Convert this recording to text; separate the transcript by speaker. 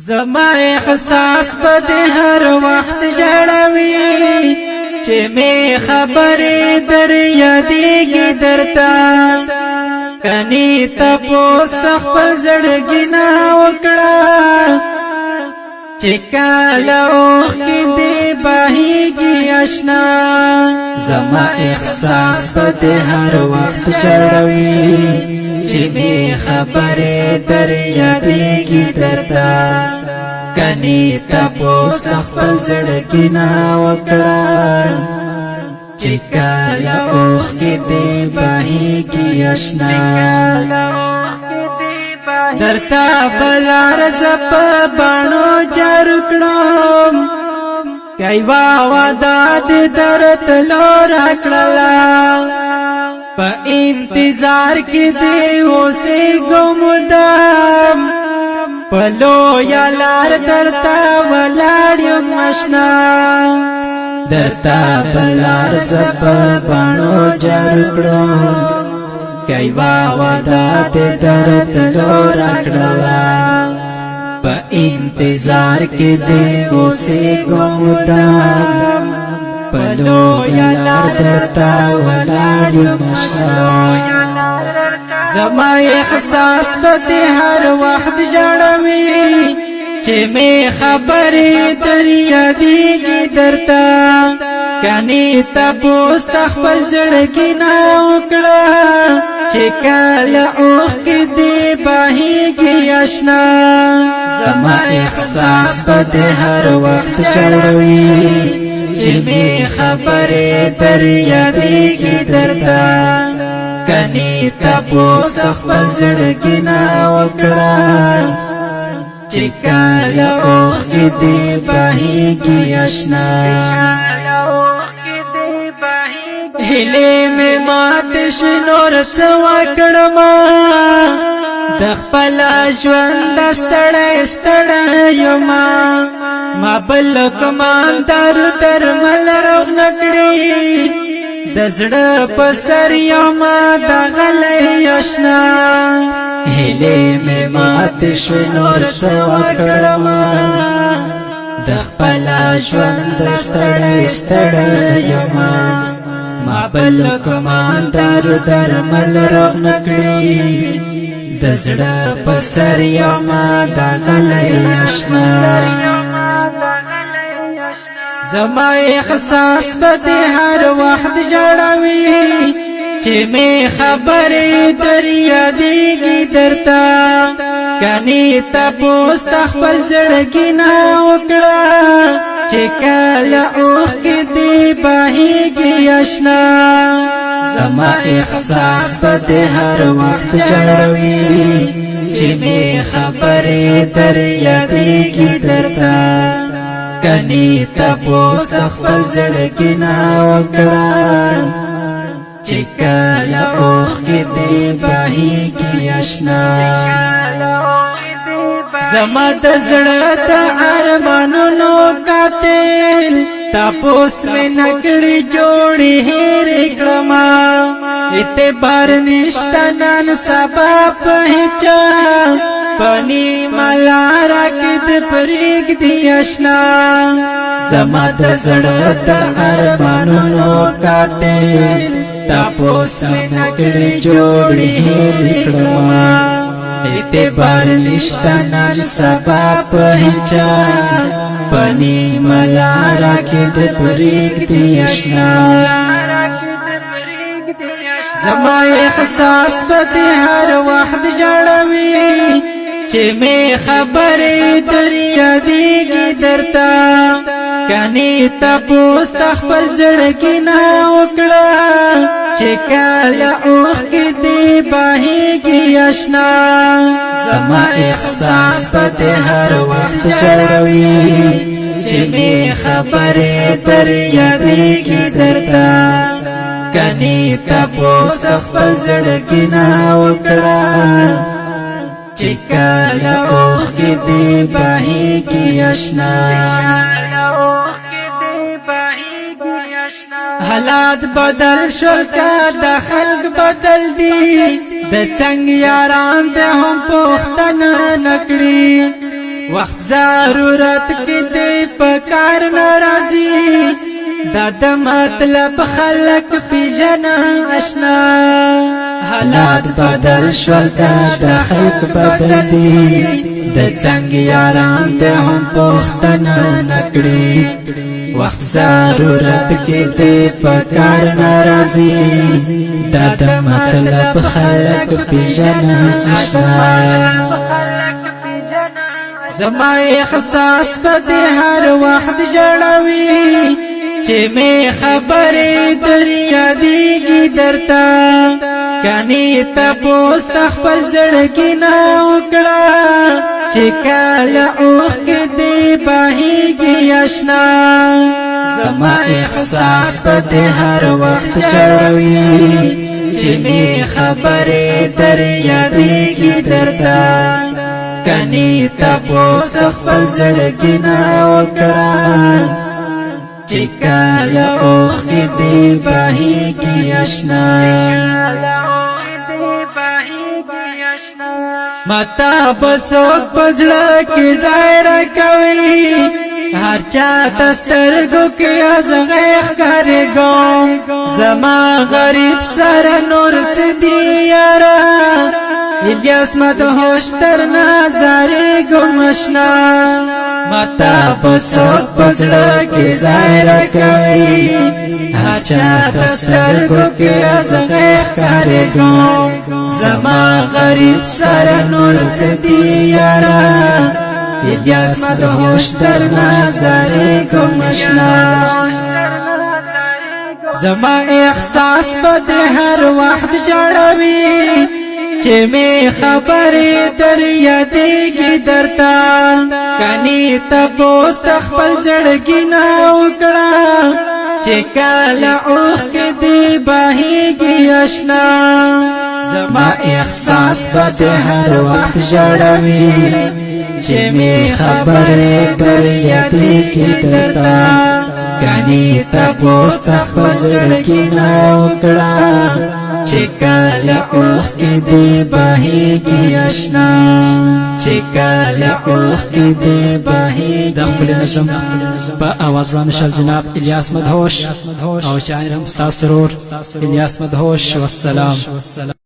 Speaker 1: زما احساس په هر وخت جړوي چې می خبرې در یادېږي درته کني تپوس خپل زړګي نه وکړه چې کله اوښکې دې بهېږي اشنا زما احساس په هر وخت جړوي چې می خبرې در یادېږي درته کني تپوس خپل زړګي نه وکړه چې کله اوښکې دې بهېږي اشنا درته بلار زه په باڼو جارو کړم کایوا وعده دې درتلو راکړله په انتظار کې دې اوسېږم مدام په لویه لار درته ولاړ یم اشنا درته په لار زه په باڼو جارو کړم کایوا وعده دې درتلو راکړله په انتظار کې دې اوسېږم مدام په لویه لار درته ولاړ یم اشنا زما احساس په هر وخت جړوي چې می خبرې در یادېږي درته کني تپوس خپل زړګي نه وکړه چې کله اوښکې دې بهېږي اشنا زما احساس په هر وخت جړوي چې می خبرې در یادېږي درته کني تپوس خپل زړګي نه وکړه چې کله اوښکې دې بهېږي اشنا هیلې مې ماتې شوې نور څه وکړمه د خپل ژوند ستړی ستړی یمه ما بل کماندار درمل روغ نکړي د زړه په سر یمه دغلی اشنا هیلې مې ماتې شوې نور څه وکړمه د خپل ژوند ستړی ستړی یمه ما بل کماندار درمل روغ نکړي د زړه په سر یمه دغلی اشنا زما احساس په هر وخت جړوي چې می خبرې در یادېږي درته کني تپوس خپل زړګي نه وکړه چې کله اوښکې دې بهېږي اشنا زما احساس په هر وخت جړوي چې می خبرې در یادېږي درته کني تپوس خپل زړګي نه وکړه چې کله اوښکې دې بهېږي اشنا زما د زړه د ارمانونو قاتل تپوس مې نکړي جوړې هېرې کړمه اعتبار نشته نن سبا په هیچا پنی ملاره کې د پرېږدي اشنا زما د زړه د ارمانونو قاتل تپوس مې نکړي جوړې هېرې کړمه اعتبار نشته نن سبا په هیچا پنی ملاره کې د پرېږدي اشنا زما احساس په هر وخت جړوي چې می خبرې در یادېږي درته کني تپوس خپل زړګي نه وکړه چې کله اوښکې دې بهېږي اشنا زما احساس په هر وخت جړوي چې می خبرې در یادېږي درته کني تپوس خپل زړګي نه وکړه چې کله اوښکې دې بهېږي اشنا حالات بدل شول که د خلق بدل دي د څنګ یاران د هم پوښتنه نکړي وقت ضرورت کې دې پکار ناراضي دا د مطلب خلق پیژنه آشنا حالات بدل شول دا د خلق بدل دي د څنګه یاران ته هم پوښتنه نکړي وخت ضرورت کې دې پکار ناراضي دا د مطلب خلق پیژنه آشنا زما احساس په هر وخت جوړوي چې می خبرې در یادېږي درته کني تپوس خپل زړګي نه وکړه چې کله اوښکې دې بهېږي آشنا زما احساس په هر وخت جوړوي چې می خبرې در یادېږي درته کني تپوس خپل زړګي نه وکړه چې کله اوښکې دې بهېږي آشنا ماته به څوک په زړه کې ځای راکوي هر چا ته سترګو کې ازغی ښکارېږم زما غریب سره نور څه دي یاره الیاس مدهوش تر نظارېږم آشنا ماته به څوک په زړه کې ځای راکوي هر چا ته سترګو کې ازغی ښکارېږم زما غریب سره نور څه دي یاره الیاس مدهوش تر نظارېږم آشنا زما احساس په هر وخت جوړوي چې می خبرې در یادېږي درته کني تپوس خپل زړګي نه وکړه چې کله اوښکې دې بهېږي آشنا زما احساس په هر وخت جوړوي چې می خبرې در یادېږي درته کني تپوس خپل زړګي نه وکړه چې کله اوښکې دې بهېږي آشنا چې کله اوښکې دې بهېږي
Speaker 2: د خپل نظم په اواز وړاندې شل جناب الیاس مدهوش او شاعر هم ستا سرور الیاس مدهوش والسلام